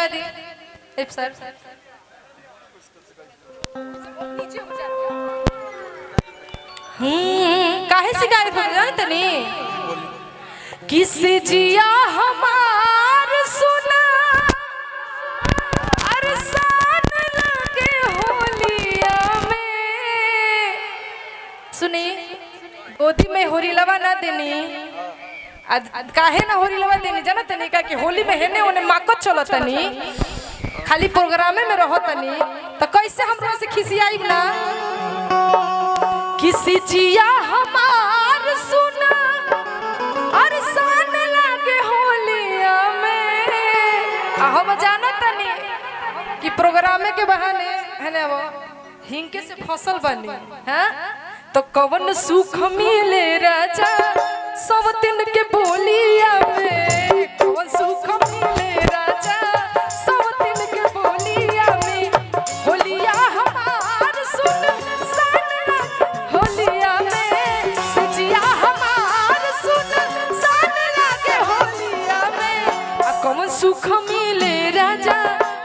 लगा दी सर। काहे शिकायत हो जाए तनी किस जिया हमार सुना अरसान लगे होलिया में। सुनी गोदी में होरी लवा ना देनी काहे ना होरी लवा देनी जाना तनी का कि होली में हेने ओने माको चलो तनी खाली प्रोग्रामे में रहो तनी तो कैसे हमरा से खिसियाई ना किसी जिया हमार सुना अरसान लगे होलिया में। हम जाना तनी कि प्रोग्रामे के बहाने है ना वो हिंके से फसल बनी हैं तो कवन सुख मिले राजा सब दिन के बोलिया में। कवन सुख मिले राजा सब दिन के बोलिया में। होलिया हमार सुन सान होलिया में सजिया हमार सुन सान लगे होलिया में। कवन सुख मिले राजा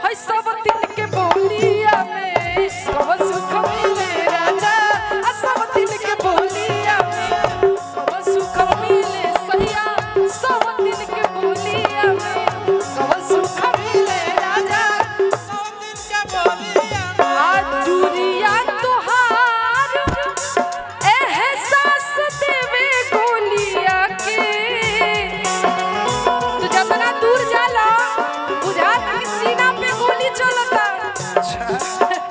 है सब दिन के बोलिया में। कवन सुख मिले राजा सब दिन के बोलिया में। कवन सुख मिले सैया सब दिन के बोलिया में। कवन सुख मिले राजा सब दिन के बोलिया में। आ दूरिया तोहार एहसास देवे गोलिया के तू जितना दूर जाला बुझा के सीना पे गोली चलता।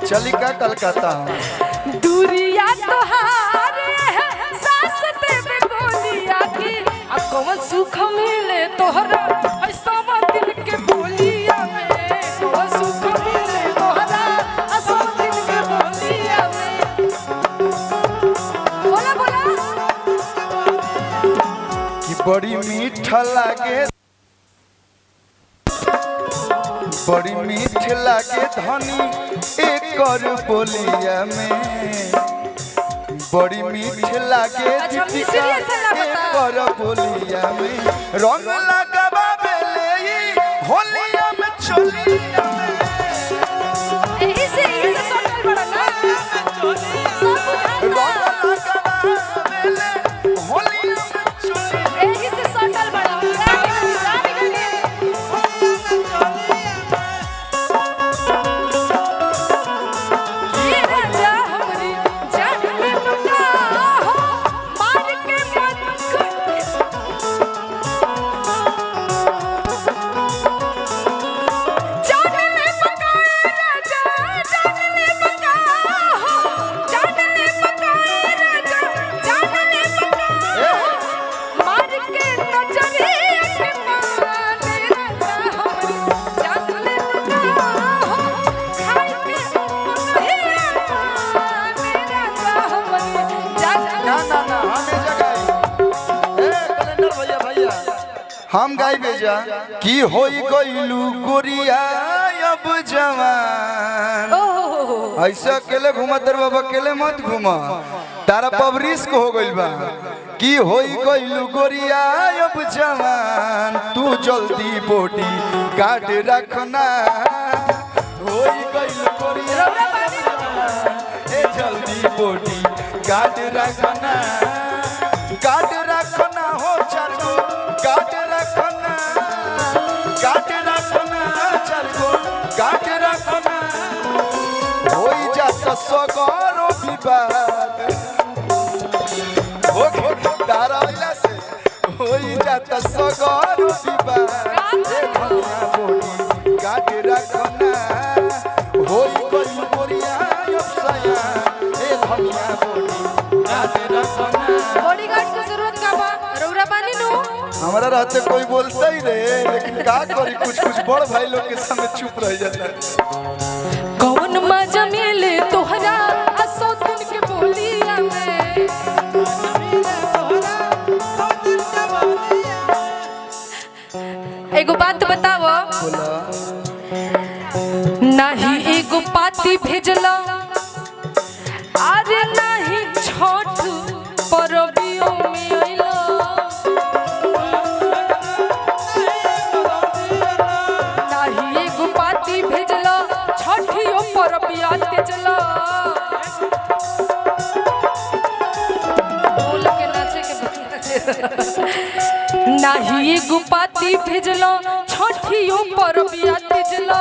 चली का कलकत्ता दूरिया तोहार एहसास देवे गोलिया के। आ कौन सुख मिले तोहरा है सब दिन के बोलिया में। कौन सुख मिले तोहरा है सब दिन के बोलिया में। बोला बोला कि बड़ी मीठ लागे बड़ी मीठ लागे धनी एकर बोलिया में। बड़ी मीठ लागे दीपिका एकर बोलिया में। रंग लगावा बेले होलिया में चोलिया में। एही से सोचल बड़ा ना रंग लगावा बेले होलिया में चोलिया। एही से सोचल बड़ा हम गाई बेजा की होई गइलू गोरिया अब जवान। ऐसा अकेले घुमा तर बाबा अकेले मत घुमा तारा पबरिश को हो गइल बा की होई गइलू गोरिया अब जवान। तू जल्दी बॉडी गार्ड रखना होई गइलू गोरिया ए जल्दी बॉडी गार्ड रखना। गार्ड रखना हो चारगो गार्ड रखना। गार्ड रखना चारगो गार्ड रखना। होई जाता सगरो विवाद हो तारा वाला से होई जाता सगरो विवाद। ए धनिया बोली गार्ड रखना होई गई गोरिया अपसया। ए धनिया बोली गार्ड रखना। बॉडीगार्ड की जरूरत का बा रौरा बानी नु हमारा रहते कोई बोलता ही रे लेकिन का करी कुछ कुछ बड़ भाई लोग के सामने चुप रह जाता है। कौन मजा मिले तोहरा असो दिन के बोलिया में। एगो बात बताओ नहीं एगो पाती भेजला अरे नहीं छोट परबियों में आइला। नहीं एगो नाही एगो पाती भेजलो छठियो पर बिया भेजलो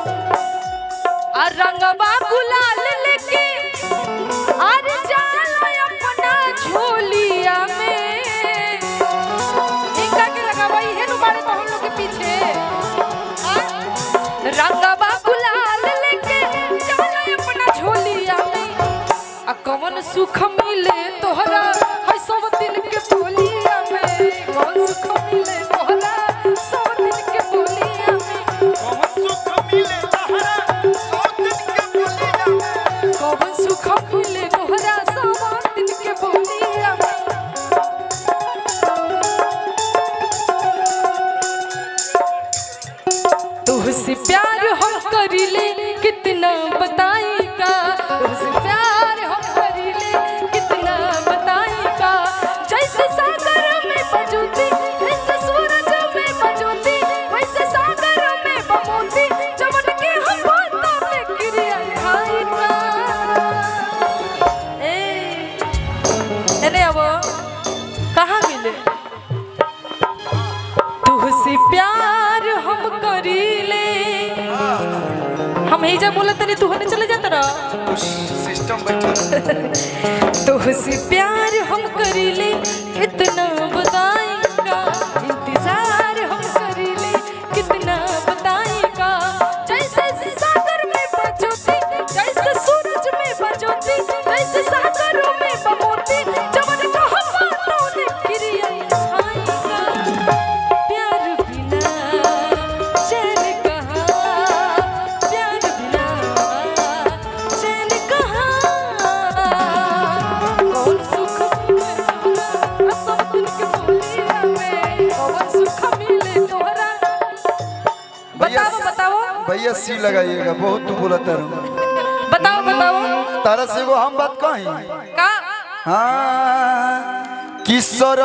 आ रंगवा गुलाल लेके आर जाला अपना झोलिया में इनका के लगावा इहे नु बाड़े तो हम लोग के पीछे रंगवा गुलाल लेके जाला अपना झोलिया में आ कौन सुख मिले तोहरा है सब दिन के बोलिया में कौन सुख मिले तोहरा सब दिन के बोलिया में कौन सुख मिले तोहरा सब दिन के बोलिया में कौन सुख मिले तोहरा सब दिन के बोलिया में तुझसे प्यार हम करीले कितना बताई का तुझसे प्यार हम करीले कितना बताई का जैसे सागर में बजोती जैसे सूरज में बजोती वैसे सागर में बमोती जवन के हम बातों में क्रिया खाई का एने अब कहाँ मिले तुझसे प्यार हम करीले हम ही जब बोला तनी तू होने चले जाता रहा सिस्टम बैठा तुझसे प्यार हम करीले कितना बताएगा इंतजार हम करीले कितना बताएगा जैसे सागर में बजोती जैसे सूरज में बजोती जैसे सागर में बमोती जवन का हम बातों ने क्रिया खाएगा प्यार बिना चैन कहाँ प्यार बिना चैन कहाँ कौन सुख मिले सब दिन के बोलिया में कौन सुख मिले तोहरा बताओ भैया सी लगाइएगा बहुत तू बोला तारू बताओ तारा से एगो हम बात कही का हाँ किशोर